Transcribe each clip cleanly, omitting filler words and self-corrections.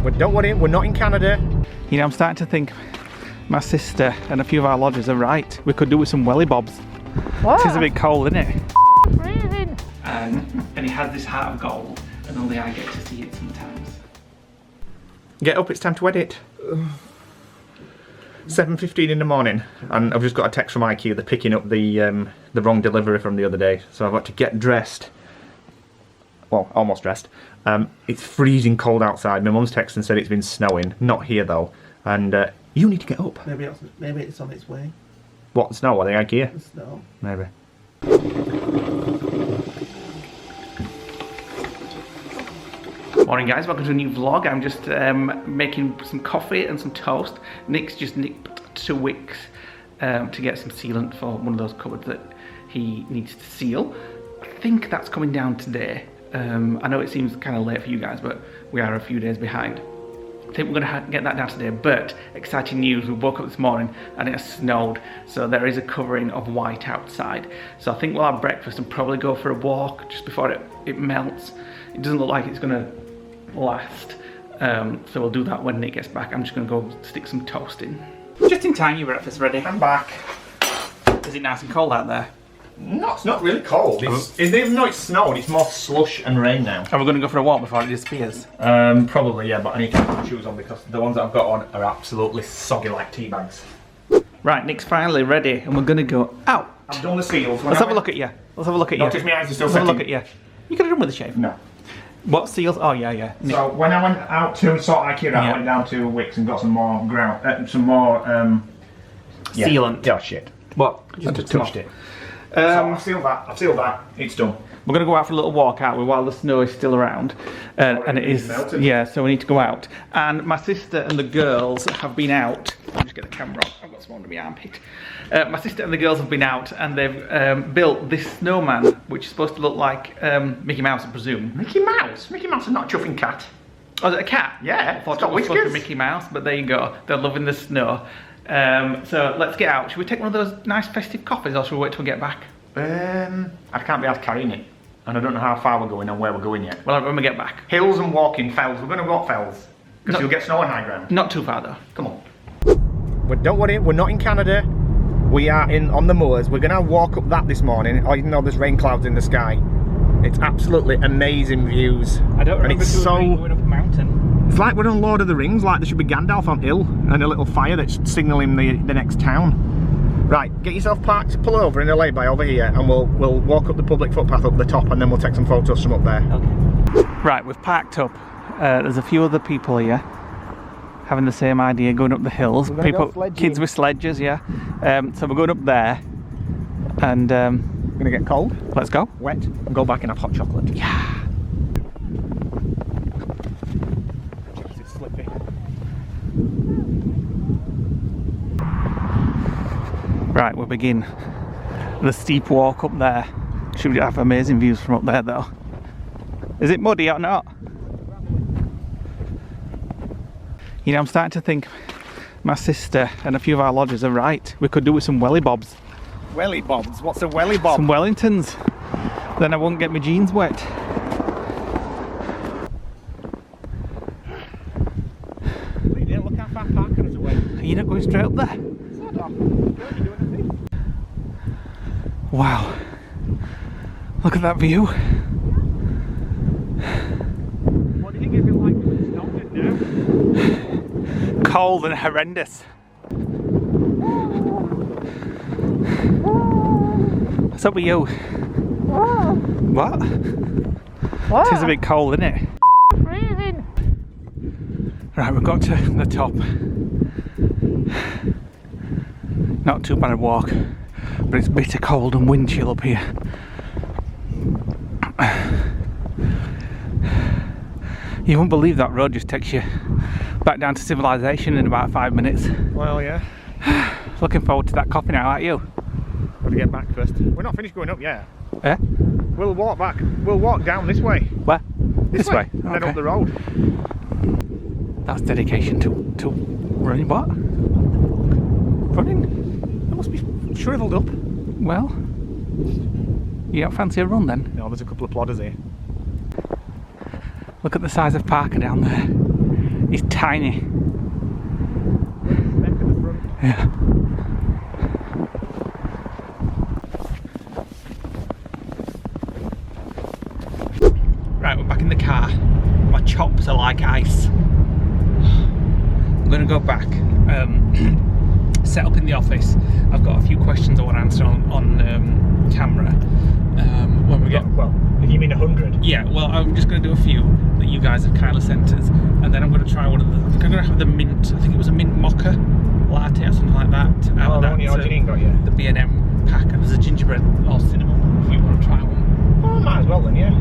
But don't worry, we're not in Canada. You know, I'm starting to think my sister and a few of our lodgers are right. We could do with some welly bobs. What? It is a bit cold, isn't it? Freezing. And he has this heart of gold, and only I get to see it sometimes. Get up, it's time to edit. 7:15 in the morning, and I've just got a text from IKEA. They're picking up the wrong delivery from the other day, so I've got to get dressed. Well, almost dressed. It's freezing cold outside. My mum's texted and said it's been snowing. Not here though. And you need to get up. Maybe it's on its way. What, snow? Are they IKEA? The snow. Maybe. Morning guys, welcome to a new vlog. I'm just making some coffee and some toast. Nick's just nipped to Wicks to get some sealant for one of those cupboards that he needs to seal. I think that's coming down today. I know it seems kind of late for you guys, but we are a few days behind. I think we're going to get that down today, but exciting news, we woke up this morning and it has snowed, so there is a covering of white outside. So I think we'll have breakfast and probably go for a walk just before it melts. It doesn't look like it's going to last, so we'll do that when Nick gets back. I'm just going to go stick some toast in. Just in time, your breakfast ready. I'm back. Is it nice and cold out there? No, it's not really cold. Even though it's snowed, it's more slush and rain now. Are we going to go for a walk before it disappears? Probably, yeah, but I need to put my shoes on because the ones that I've got on are absolutely soggy like tea bags. Right, Nick's finally ready and we're going to go out. I've done the seals. Let's have a look at you. Let's have a look at you. Notice my eyes are still Let's have a look setting. at you. You could have done with a shave. No. What seals? Oh yeah. Nick. So when I went out to sort IKEA out, I went down to Wicks and got some more sealant. Oh shit. What? I just touched it. So I've sealed that. It's done. We're going to go out for a little walk out while the snow is still around, and it is melted. Yeah. So we need to go out. And my sister and the girls have been out. I'll just get the camera off. I've got some under my armpit. My sister and the girls have been out and they've built this snowman, which is supposed to look like Mickey Mouse, I presume. Mickey Mouse? Mickey Mouse is not a chuffing cat. Oh, is it a cat? Yeah. I thought it was supposed to be Mickey Mouse, but there you go. They're loving the snow. So let's get out. Should we take one of those nice festive coffees or should we wait till we get back? I can't be asked carrying it. And I don't know how far we're going and where we're going yet. Well, when we get back. Hills and walking, fells. We're going to walk fells. Because you'll get snow on high ground. Not too far though. Come on. But don't worry, we're not in Canada. We are on the moors. We're going to walk up that this morning, even though there's rain clouds in the sky. It's absolutely amazing views. I don't remember and it's going up a mountain. It's like we're on Lord of the Rings, like there should be Gandalf on hill and a little fire that's signalling the next town. Right, get yourself parked, pull over in a lay-by over here and we'll walk up the public footpath up the top and then we'll take some photos from up there. Okay. Right, we've parked up. There's a few other people here having the same idea, going up the hills. Kids with sledges, yeah. So we're going up there and We're gonna get cold, let's go. wet, and go back and have hot chocolate. Yeah. It's slippy. Right, we'll begin the steep walk up there. Should have amazing views from up there though. Is it muddy or not? You know, I'm starting to think my sister and a few of our lodgers are right. We could do with some welly bobs. Welly bobs? What's a welly bob? Some Wellingtons. Then I won't get my jeans wet. Look how far parking is away. Are you not going straight up there? Wow. Look at that view. What do you think it'd be like if it snowed now? Cold and horrendous. What's up with you? What? It is a bit cold, isn't it? Freezing. Right, we've got to the top. Not too bad a walk, but it's bitter cold and wind chill up here. You won't believe that road just takes you back down to civilization in about 5 minutes. Well, yeah. Looking forward to that coffee now, aren't you? Got to get back first. We're not finished going up yet. Yeah? We'll walk back. We'll walk down this way. Where? This way? And then Okay. up the road. That's dedication to running. What? Running? It must be shriveled up. Well, you don't fancy a run then? No, there's a couple of plodders here. Look at the size of Parker down there. He's tiny. Yeah. Right, we're back in the car. My chops are like ice. I'm gonna go back, set up in the office. I've got a few questions I want to answer on camera. When we get, well, if you mean 100? yeah, well, I'm just gonna do a few that you guys have kindly sent us, and then I'm gonna try one of the. I think I'm gonna have the mint. I think it was a mint mocha latte or something like that. Oh, the only Argentine got you. The B&M pack, and there's a gingerbread or cinnamon if you want to try one. Oh, might as well then, yeah.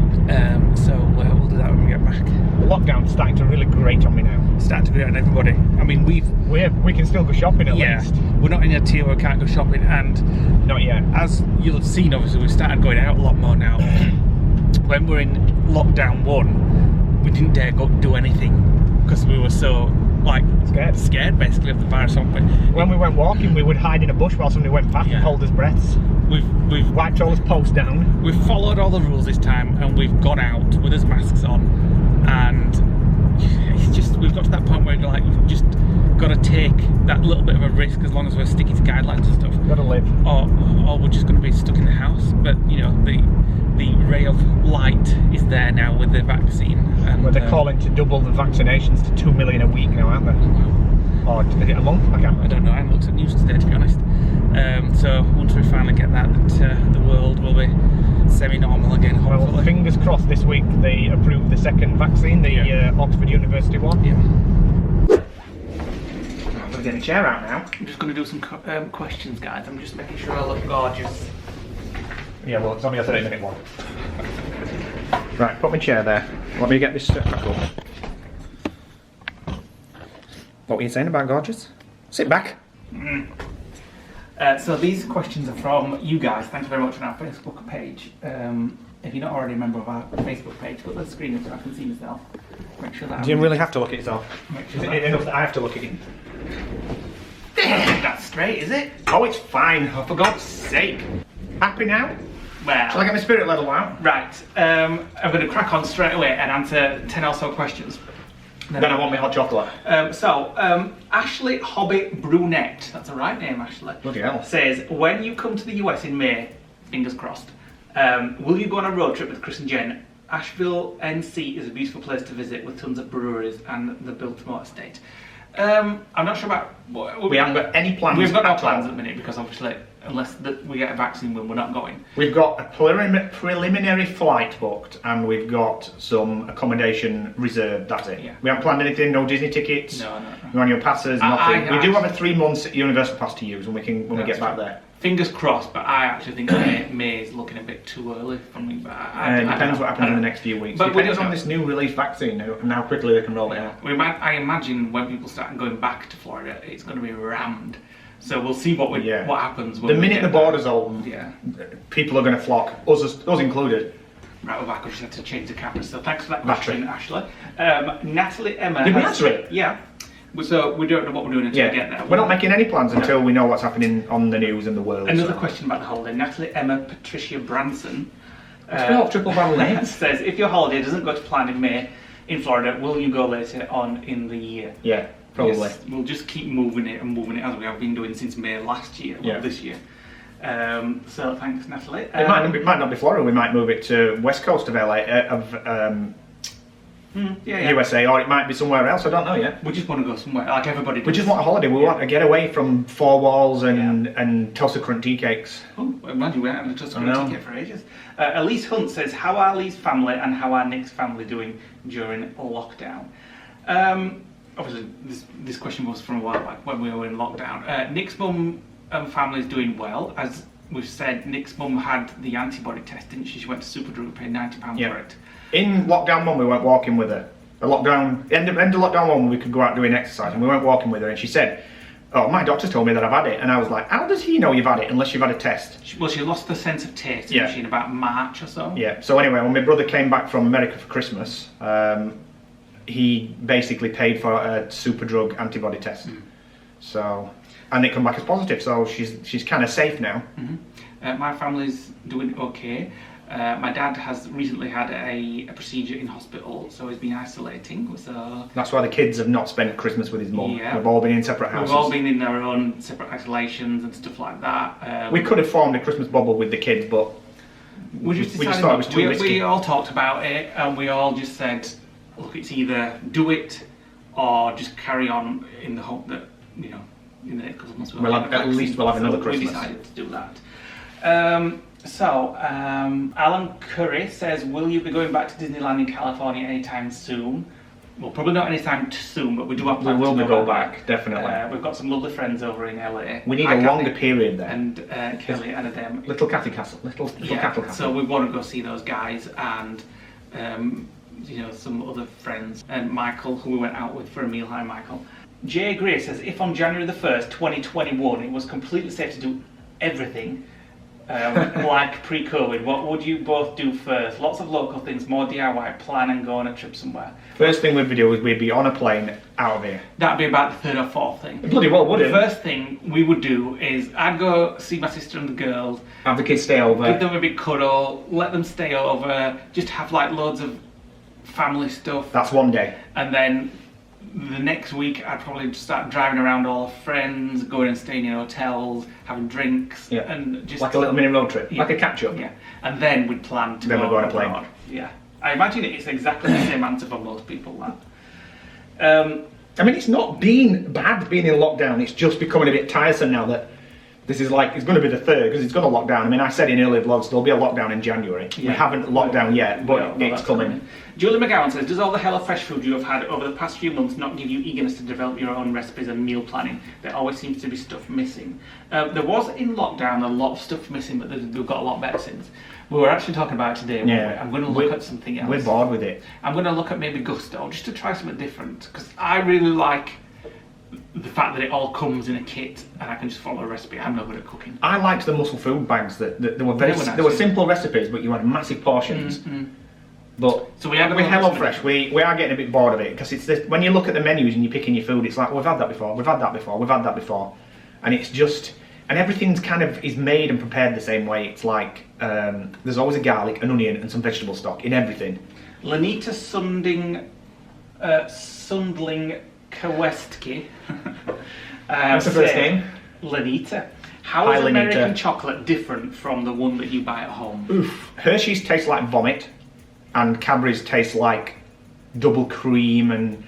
So we'll do that when we get back. The lockdown's starting to really grate on me now. Starting to be on everybody. I mean, we can still go shopping at least. We're not in a tier where we can't go shopping, and not yet. as you'll have seen, obviously we've started going out a lot more now. When we're in lockdown 1, we didn't dare go do anything because we were so like scared basically of the virus. When we went walking, we would hide in a bush while somebody went past and hold his breaths. We've wiped all his posts down. We've followed all the rules this time, and we've gone out with his masks on, and it's just we've got to that point where you're like, we've just got to take that little bit of a risk as long as we're sticking to guidelines and stuff. Got to live. Or we're just going to be stuck in the house. But you know, the ray of light is there now with the vaccine. And, well, they're calling to double the vaccinations to 2 million a week now, aren't they? Wow. Or is it a month? I don't know. I haven't looked at news today, to be honest. So once we finally get that, the world will be semi-normal again, hopefully. Well, fingers crossed this week they approve the second vaccine, the Oxford University one. Yeah. I'm going to get a chair out now. I'm just going to do some questions, guys. I'm just making sure I look gorgeous. Yeah, well, it's only a 30-minute one. Right, put my chair there. Let me get this back up. What were you saying about gorgeous? Sit back. So these questions are from you guys. Thanks very much on our Facebook page. If you're not already a member of our Facebook page, put the screen up so I can see myself. Make sure that. Do you really have to look at yourself? Make sure Is it enough that I have to look at you? That's straight, is it? Oh, it's fine. Oh, for God's sake. Happy now? Well. Shall I get my spirit level out? Right. I'm going to crack on straight away and answer 10 or so questions. Then I want my hot chocolate. Ashley Hobby Brunette, that's a right name, Ashley. Bloody hell. Says, when you come to the US in May, fingers crossed, will you go on a road trip with Chris and Jen? Asheville, NC is a beautiful place to visit with tons of breweries and the Biltmore estate. I'm not sure about... We haven't got any plans. We've got no plans at the minute because obviously, unless we get a vaccine when we're not going. We've got a preliminary flight booked and we've got some accommodation reserved, that's it. Yeah. We haven't planned anything, no Disney tickets, no annual passes, nothing. We do have a 3 months Universal Pass to use when we get back there. Fingers crossed, but I actually think May is looking a bit too early for me. But it depends what happens in the next few weeks. But depends on this new release vaccine and how quickly they can roll it out. I imagine when people start going back to Florida, it's going to be rammed. So we'll see what happens. When the minute the borders open, people are going to flock, us included. Right, we're back. I just had to change the camera. So thanks for that question, Ashley. Natalie Emma. Did we answer it? Yeah. So we don't know what we're doing until we get there. We're not making any plans until we know what's happening on the news and the world. Another question about the holiday. Natalie Emma Patricia Branson triple barrel names. Says, if your holiday doesn't go to plan in May in Florida, will you go later on in the year? Yeah, probably. Yes, we'll just keep moving it as we have been doing since May last year, this year. So thanks, Natalie. It might not be Florida. We might move it to west coast of LA, USA, or it might be somewhere else. I don't know yet. We just want to go somewhere, like everybody does. We just want a holiday. We want to get away from 4 walls and toaster crunch tea cakes. Oh, imagine we haven't had a toaster crunch tea cake for ages. Elise Hunt says, how are Lee's family and how are Nick's family doing during lockdown? Obviously, this question was from a while back when we were in lockdown. Nick's mum and family is doing well. As we've said, Nick's mum had the antibody test, didn't she? She went to Superdrug and paid £90 for it. In lockdown 1, we went walking with her. End of lockdown 1, we could go out doing exercise, and we went walking with her, and she said, "Oh, my doctor's told me that I've had it," and I was like, "How does he know you've had it unless you've had a test?" She lost the sense of taste, didn't she, in about March or so. Yeah. So anyway, when my brother came back from America for Christmas, he basically paid for a Superdrug antibody test. So, and it came back as positive. So she's kind of safe now. My family's doing okay. My dad has recently had a procedure in hospital, so he's been isolating. So That's why the kids have not spent Christmas with his mum. Yeah. We've all been in separate houses. we've all been in our own separate isolations and stuff like that. We could have formed a Christmas bubble with the kids, but we just we just decided thought it was too risky. we all talked about it, and we all just said, look, it's either do it or just carry on in the hope that, in the next couple of months at least we'll have another Christmas. We decided to do that. Alan Curry says, will you be going back to Disneyland in California anytime soon? Well, probably not anytime soon, but we do have plans We will to go back, definitely. We've got some lovely friends over in LA. We need a longer period there. And Kelly and them. Little Cathy Castle. Little Cattle Castle. So we want to go see those guys and some other friends. And Michael, who we went out with for a meal. Hi, Michael. Jay Gray says, if on January the 1st, 2021, it was completely safe to do everything, like pre-COVID, what would you both do first? Lots of local things, more DIY, plan and go on a trip somewhere. First thing we'd do is we'd be on a plane out of here. That'd be about the third or fourth thing. Bloody well would The it? first thing we would do is I'd go see my sister and the girls, Have the kids stay over. give them a big cuddle, let them stay over, just have like loads of family stuff. That's one day. And then the next week I'd probably start driving around all our friends, going and staying in hotels, having drinks, Yeah. and just Like a little mini road trip. Yeah. Like a catch-up. Yeah, and then we'd plan to Then go we'd go on a plane. abroad. Yeah, I imagine it's exactly the same answer for most people. That. I mean, it's not been bad being in lockdown. It's just becoming a bit tiresome now that this is like, it's going to be the third because it's going to lock down. I mean, I said in earlier vlogs there'll be a lockdown in January. We haven't locked down yet, but Well, it's that's coming. Julie McGowan says, does all the HelloFresh food you have had over the past few months not give you eagerness to develop your own recipes and meal planning? There always seems to be stuff missing. There was in lockdown a lot of stuff missing, but they've got a lot better since. We were actually talking about it today. Yeah. I'm going to look at something else. We're bored with it. I'm going to look at maybe Gusto just to try something different, because I really like the fact that it all comes in a kit and I can just follow a recipe. I'm not good at cooking. I liked the muscle food bags that they were very. They were nice, They were yeah. simple recipes, but you had massive portions. But So we have with HelloFresh, we are getting a bit bored of it because it's this, when you look at the menus and you're picking your food, it's like we've had that before, we've had that before, we've had that before, and it's just and everything's kind of is made and prepared the same way. It's like there's always a garlic, an onion, and some vegetable stock in everything. Lanita Sundling Kowestki. What's the first name? Lanita. How Hi, is American Lanita. chocolate different from the one that you buy at home? Oof. Hershey's tastes like vomit, and Cadbury's tastes like double cream and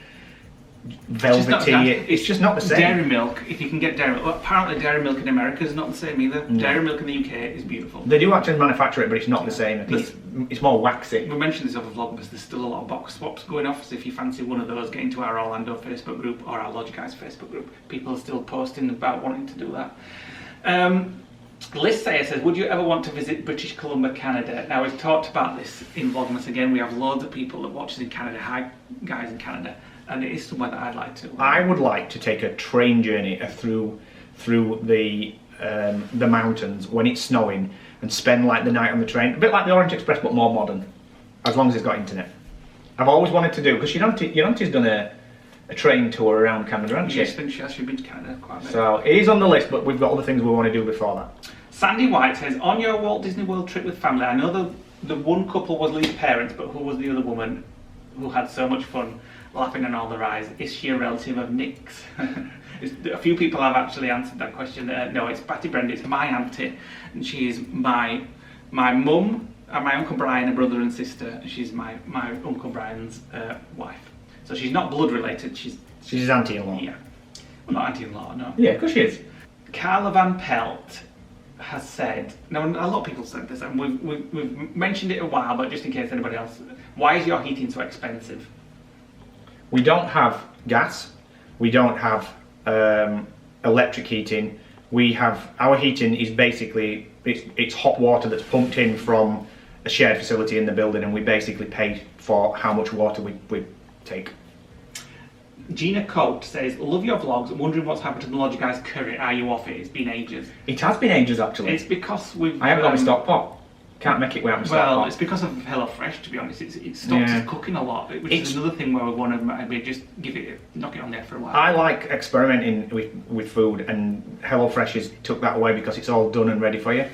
velvety. It's just not the same. Dairy milk, if you can get dairy milk. Well, apparently dairy milk in America is not the same either. Dairy milk in the UK is beautiful. They do actually manufacture it, but it's not the same. I think it's more waxy. We mentioned this over Vlogmas, there's still a lot of box swaps going off, so if you fancy one of those, get into our Orlando Facebook group or our Lodge Guys Facebook group. People are still posting about wanting to do that. Liz Sayer says, would you ever want to visit British Columbia, Canada? Now, we've talked about this in Vlogmas again. We have loads of people that watch us in Canada. Hi, guys in Canada. And it is somewhere that I'd like to. I would like to take a train journey through the mountains when it's snowing and spend like the night on the train. A bit like the Orange Express, but more modern, as long as it's got internet. I've always wanted to do, because Yanti's done a train tour around Canada, hasn't she? Yes, I think she has. She's been to Canada quite a bit. So it is on the list, but we've got other things we want to do before that. Sandy White says, on your Walt Disney World trip with family, I know the one couple was Lee's parents, but who was the other woman who had so much fun laughing on all the rides? Is she a relative of Nick's? A few people have actually answered that question. No, it's Patty Brenda, it's my auntie, and she is my mum and my Uncle Brian, a brother and sister, and she's my Uncle Brian's wife. So she's not blood related, she's his auntie-in-law. Yeah. Well, not auntie-in-law, no. Yeah, of course she is. Carla Van Pelt has said, now a lot of people said this, and we've mentioned it a while, but just in case anybody else, why is your heating so expensive? We don't have gas. We don't have electric heating. Our heating is basically it's hot water that's pumped in from a shared facility in the building, and we basically pay for how much water we take. Gina Coate says, love your vlogs, wondering what's happened to the Lodge Guys curry. Are you off it? It's been ages. It has been ages actually. It's because we've... I haven't got my stock pot. Can't make it without my stock pot. Well, it's because of HelloFresh, to be honest. It stops us cooking a lot, which is another thing where we want to maybe just knock it on there for a while. I like experimenting with food, and HelloFresh took that away because it's all done and ready for you.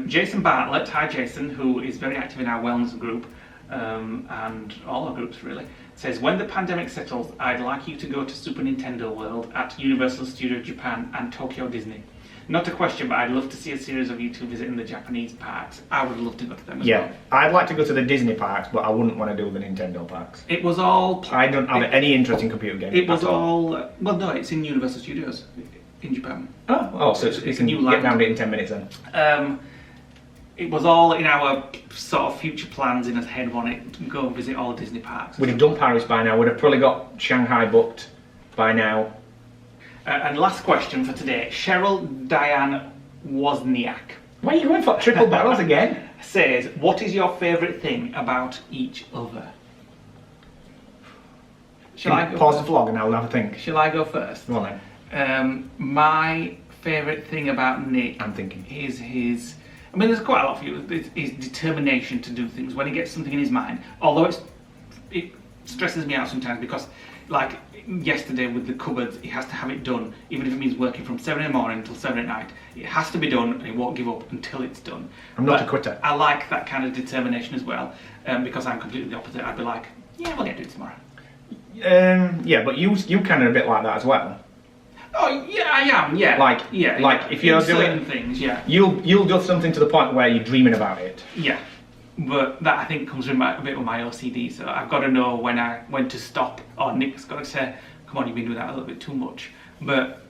Jason Bartlett, hi Jason, who is very active in our wellness group and all our groups really, says, when the pandemic settles, I'd like you to go to Super Nintendo World at Universal Studios Japan and Tokyo Disney. Not a question, but I'd love to see a series of you two visiting the Japanese parks. I would love to go to them as well. I'd like to go to the Disney parks, but I wouldn't want to do the Nintendo parks. It was all... I don't have any interest in computer games. It was all... Well, no, it's in Universal Studios in Japan. Oh, so it's a new land. Get down to it in 10 minutes then. It was all in our sort of future plans in his head, on it to go and visit all the Disney parks. We'd have done Paris by now. We'd have probably got Shanghai booked by now. And last question for today. Cheryl Diane Wozniak. Why are you going for triple barrels again? Says, what is your favourite thing about each other? Shall I pause the vlog and I'll have a think? Shall I go first? Go on then. My favourite thing about Nick, I'm thinking, is his... I mean, there's quite a lot for you. It's his determination to do things when he gets something in his mind. Although it stresses me out sometimes because, like yesterday with the cupboards, he has to have it done, even if it means working from 7 in the morning until 7 at night. It has to be done, and he won't give up until it's done. I'm not a quitter. I like that kind of determination as well, because I'm completely the opposite. I'd be like, yeah, we'll get to it tomorrow. Yeah, but you kind of a bit like that as well. Oh yeah, I am. Yeah. Like if you're doing certain things, yeah. You'll do something to the point where you're dreaming about it. Yeah, but that I think comes with a bit of my OCD. So I've got to know when to stop. Or Nick's got to say, "Come on, you've been doing that a little bit too much." But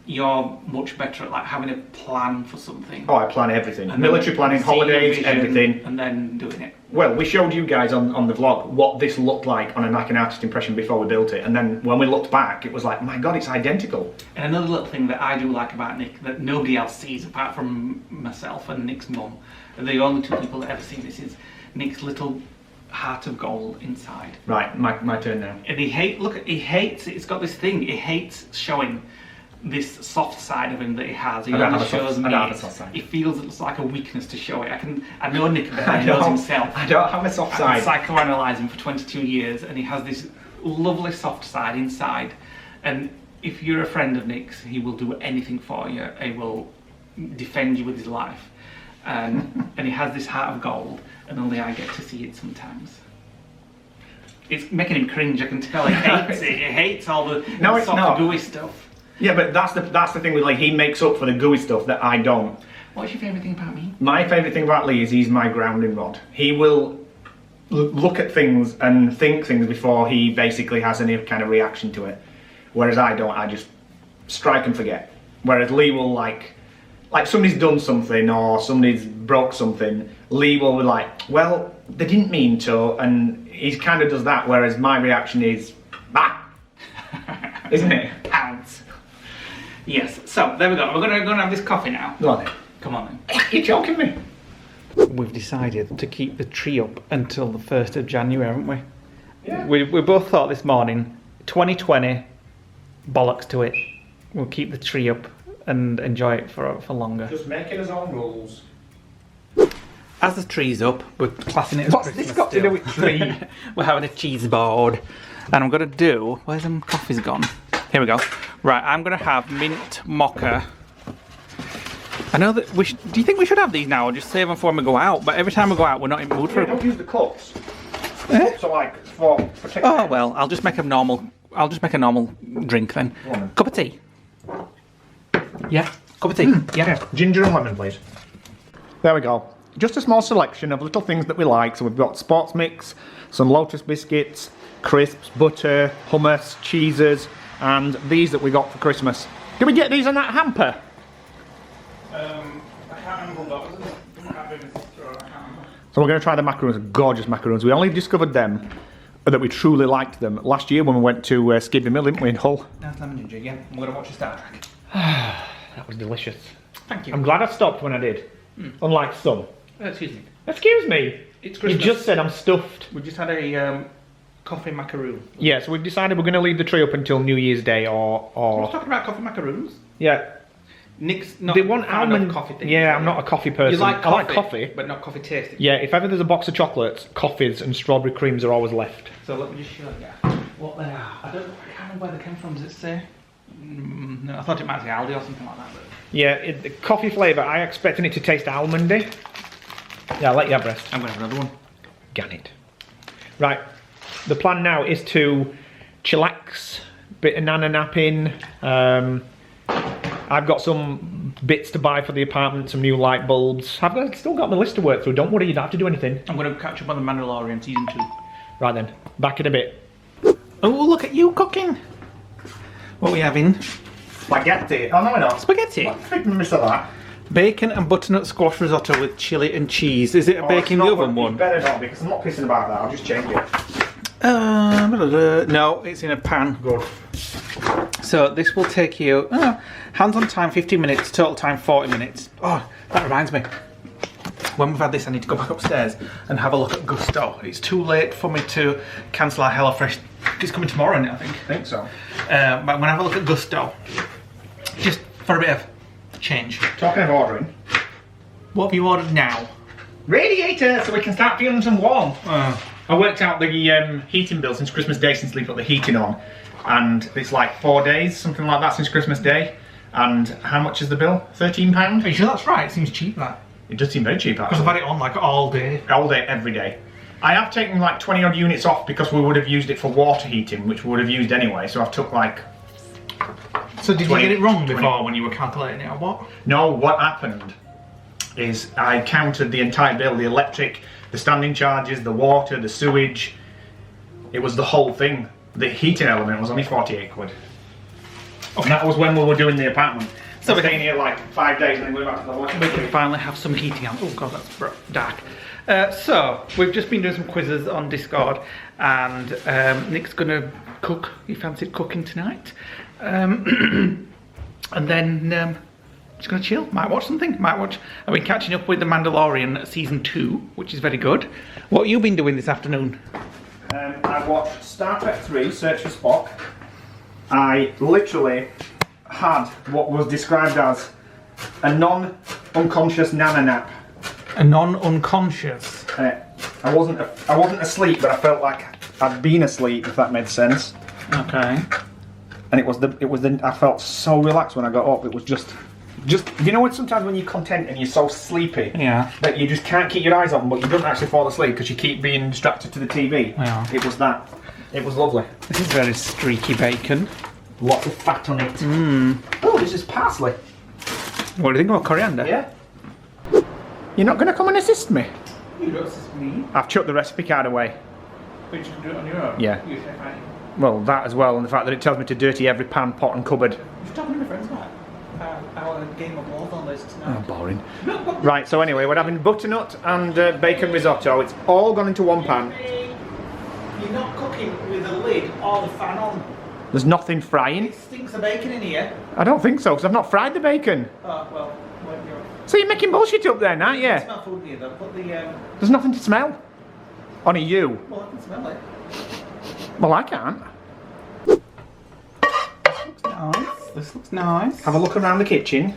you're much better at like having a plan for something. Oh, I plan everything. Military planning, holidays, everything. And then doing it. Well, we showed you guys on the vlog what this looked like on like an artist impression before we built it, and then when we looked back, it was like, my God, it's identical. And another little thing that I do like about Nick that nobody else sees apart from myself and Nick's mum, and the only two people that ever see this, is Nick's little heart of gold inside. Right, my turn now. And he hates. It's got this thing. He hates showing this soft side of him that he has. He only shows me. I don't have a soft side. He feels it's like a weakness to show it. I know Nick better. He knows himself. I don't have a soft side. I've been psychoanalyzing him for 22 years, and he has this lovely soft side inside. And if you're a friend of Nick's, he will do anything for you. He will defend you with his life. And he has this heart of gold, and only I get to see it sometimes. It's making him cringe. I can tell. He hates it. He hates all the soft, gooey stuff. Yeah, but that's the thing with Lee. He makes up for the gooey stuff that I don't. What's your favourite thing about me? My favourite thing about Lee is he's my grounding rod. He will look at things and think things before he basically has any kind of reaction to it. Whereas I don't. I just strike and forget. Whereas Lee will like somebody's done something or somebody's broke something. Lee will be like, well, they didn't mean to, and he kind of does that. Whereas my reaction is, bah, isn't it? Pounds. Yes, so there we go. We're going to have this coffee now. Go on then. Come on then. You're joking me. We've decided to keep the tree up until the 1st of January, haven't we? Yeah. We both thought this morning, 2020, bollocks to it. We'll keep the tree up and enjoy it for longer. Just making his own rules. As the tree's up, we're classing it as What's this got to do with tree? We're having a cheese board. And I'm going to do... Where's them coffee's gone? Here we go. Right, I'm going to have mint mocha. I know that do you think we should have these now or just save them for when we go out? But every time we go out, we're not in the mood for it. Don't use the cups. Cups are like for taking. Oh well, I'll just make a normal drink then. Cup of tea. Yeah, cup of tea. Yeah. Ginger and lemon, please. There we go. Just a small selection of little things that we like. So we've got sports mix, some Lotus biscuits, crisps, butter, hummus, cheeses, and these that we got for Christmas. Did we get these in that hamper? I can't remember what that was. So we're going to try the macaroons, gorgeous macaroons. We only discovered them, that we truly liked them, last year when we went to Skidby Mill, didn't we, in Hull? Nice lemon ginger, yeah. We're going to watch a Star Trek. That was delicious. Thank you. I'm glad I stopped when I did, unlike some. Excuse me. Excuse me? It's Christmas. You just said I'm stuffed. We just had a coffee macaroon. Yeah, so we've decided we're going to leave the tree up until New Year's Day or... I was talking about coffee macaroons. Yeah. Nick's not They want a fan almond of coffee things. Yeah, I'm not a coffee person. You like coffee, I like coffee, but not coffee tasting. Yeah, if ever there's a box of chocolates, coffees and strawberry creams are always left. So let me just show you what they are. I can't remember where they came from. Does it say? No, I thought it might say Aldi or something like that. But Yeah, the coffee flavour, I expecting it to taste almondy. Yeah, I'll let you have rest. I'm going to have another one. Gan it. Right, the plan now is to chillax, bit of nana napping. I've got some bits to buy for the apartment, some new light bulbs. I've still got my list to work through. Don't worry, you don't have to do anything. I'm going to catch up on the Mandalorian season 2. Right then, back in a bit. Oh, look at you cooking. What are we having? Spaghetti. Oh no, we're not. Spaghetti. I missed that. Bacon and butternut squash risotto with chilli and cheese. Is it a bacon in the oven one? Better not, because I'm not pissing about that. I'll just change it. No, it's in a pan. Good. So this will take you, hands on time 15 minutes, total time 40 minutes. Oh, that reminds me. When we've had this, I need to go back upstairs and have a look at Gusto. It's too late for me to cancel our HelloFresh. It's coming tomorrow, isn't it, I think? I think so. But I'm going to have a look at Gusto. Just for a bit of change. Talking of ordering. What have you ordered now? Radiator, so we can start feeling some warm. I worked out the heating bill since Christmas Day since we put the heating on. And it's like 4 days, something like that, since Christmas Day. And how much is the bill? £13? Are you sure that's right? It seems cheap, that. It does seem very cheap, Because actually. I've had it on like all day. All day, every day. I have taken like 20 odd units off because we would have used it for water heating, which we would have used anyway. So I've took like... So did 20, you get it wrong 20. before when you were calculating it or what? No, what happened is I counted the entire bill, the electric, the standing charges, the water, the sewage. It was the whole thing. The heating element was only 48 quid. And that was when we were doing the apartment. So we're staying here like 5 days and then going back to the lodge. We can finally have some heating out. Oh god, that's dark. So, we've just been doing some quizzes on Discord and Nick's gonna cook. He fancied cooking tonight. And then just gonna chill. Might watch something. I've been catching up with The Mandalorian season 2, which is very good. What have you been doing this afternoon? I watched Star Trek 3, Search for Spock. I literally had what was described as a non-unconscious nana nap. A non-unconscious. I wasn't asleep, but I felt like I'd been asleep, if that made sense. Okay. And it was the I felt so relaxed when I got up. It was just you know when sometimes when you're content and you're so sleepy, Yeah. that you just can't keep your eyes on, but you don't actually fall asleep because you keep being distracted to the TV. Yeah. It was that. It was lovely. This is very streaky bacon. Lots of fat on it. Oh, this is parsley. What do you think about coriander? Yeah. You're not going to come and assist me? You don't assist me. I've chucked the recipe card away. But you can do it on your own. Yeah. You say fine. Well, that as well, and the fact that it tells me to dirty every pan, pot and cupboard. Just talking to my friends about our game of Warzone list Oh, now. boring. Right, so anyway, we're having butternut and bacon risotto. It's all gone into one pan. You're not cooking with the lid or the fan on. There's nothing frying. It stinks of bacon in here. I don't think so, because I've not fried the bacon. Oh, well, wait, you're... So you're making bullshit up then, aren't you? Smell food in here though. Put the, There's nothing to smell. Only you. well, I can smell it. Well, I can't. Nice. This looks nice. Have a look around the kitchen.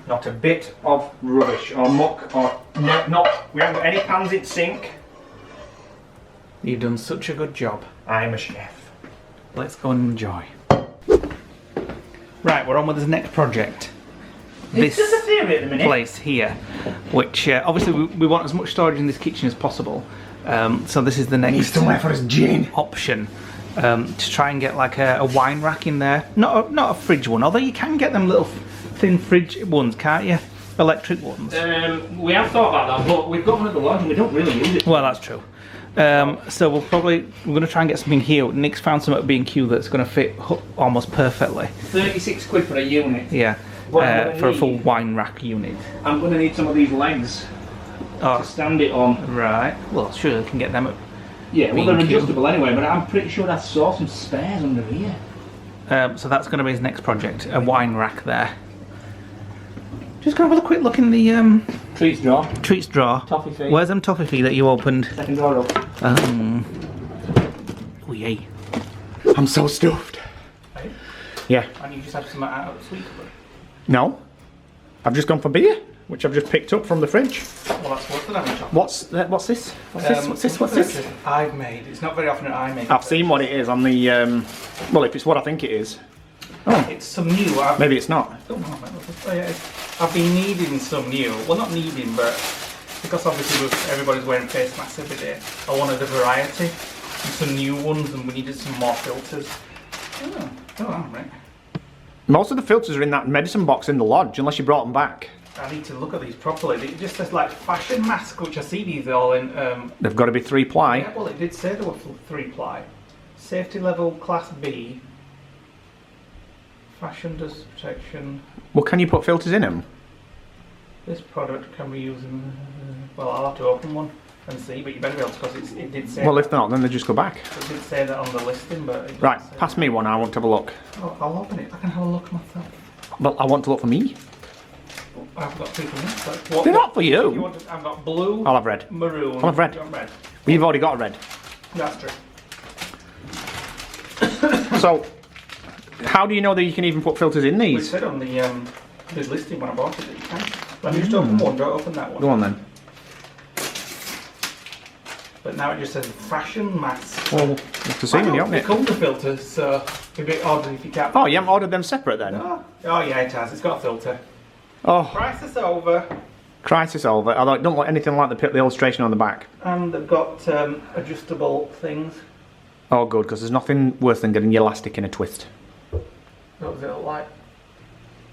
Not a bit of rubbish or muck or no, we haven't got any pans in sink. You've done such a good job. I'm a chef. Let's go and enjoy. Right, we're on with this next project. It's just a theory at the minute. Place here, which obviously we want as much storage in this kitchen as possible. So this is the next Somewhere for his gin. option to try and get like a wine rack in there. Not a fridge one, although you can get them little thin fridge ones, can't you? Electric ones. We have thought about that, but we've got one at the lodge and we don't really use it. Well, that's true. So we're going to try and get something here. Nick's found some at B&Q that's going to fit almost perfectly. 36 quid for a unit. Yeah, What I'm gonna for a full need- wine rack unit. I'm going to need some of these legs to Oh, stand it on. right. Well, sure, we can get them at... Yeah, well they're B&Q. adjustable anyway, but I'm pretty sure I saw some spares under here. So that's going to be his next project, a wine rack there. Just going to have a quick look in the Treats drawer. treats drawer. Toffee fee. Where's them toffee fee that you opened? Second drawer up. Oh, yay. I'm so stuffed. Yeah. And you just had some out of the sweet cupboard. No. I've just gone for beer, which I've just picked up from the fridge. Well, that's worth it, haven't you? What's this? What's this? What's this? I've made. It's not very often that I make. I've seen what it is on the, well, if it's what I think it is. Oh. It's some new. Maybe it's not. I don't know. I've been needing some new. Well, not needing, but because obviously everybody's wearing face masks every day, I wanted a variety and some new ones, and we needed some more filters. Oh, right. Most of the filters are in that medicine box in the lodge, unless you brought them back. I need to look at these properly. It just says like fashion mask, which I see these all in. They've got to be 3-ply. Yeah, well, it did say they were 3-ply. Safety level class B. Fashion dust protection. Well, can you put filters in them? This product can be used in. Well, I'll have to open one and see, but you better be able to, because it did say. Well, if not, then they just go back. It did say that on the listing, but. It Right, say pass me one. I want to have a look. Oh, I'll open it. I can have a look myself. Well, I want to look for me. I've got two for me. But They're not for you. I've got blue. I'll have red. Maroon. I'll have red. You want red. Well, you've already got a red. That's true. So, how do you know that you can even put filters in We these? said on the listing when I bought it that you can. Let me just open one. Don't open that one. Go on then. But now it just says fashion mask. Well, you have to see when you open It it. comes with filters, so it'd be a bit odd if you can't. Oh, you haven't ordered them separate then? Oh yeah, it has. It's got a filter. Oh, Price is over. crisis over. Although it don't look anything like the illustration on the back. And they've got adjustable things. Oh, good, because there's nothing worse than getting your elastic in a twist. What does it look like?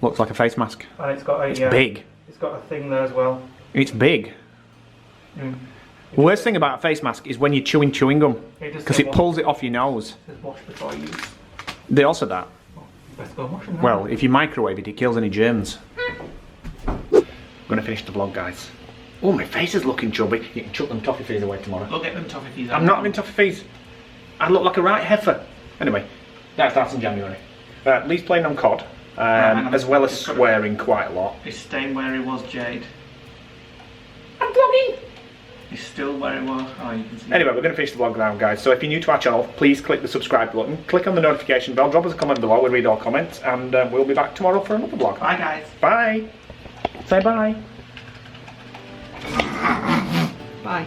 Looks like a face mask. And it's got a It's big. It's got a thing there as well. It's big. Mm. The worst thing about a face mask is when you're chewing gum, It does because say it pulls it off your nose. It says wash before use. They also that. Best go and wash them. Well, if you microwave it, it kills any germs. I'm going to finish the vlog, guys. Oh, my face is looking chubby. You can chuck them toffee fees away tomorrow. Look at them toffee fees. I'm not having toffee fees. I look like a right heifer. Anyway, that starts in January. Lee's playing on COD, as well as swearing quite a lot. He's staying where he was, Jade. I'm vlogging! He's still where he was. Oh, you can see. Anyway, we're going to finish the vlog now, guys. So if you're new to our channel, please click the subscribe button, click on the notification bell, drop us a comment below, we'll read all comments, and we'll be back tomorrow for another vlog. Bye, guys. Bye! Say bye! Bye.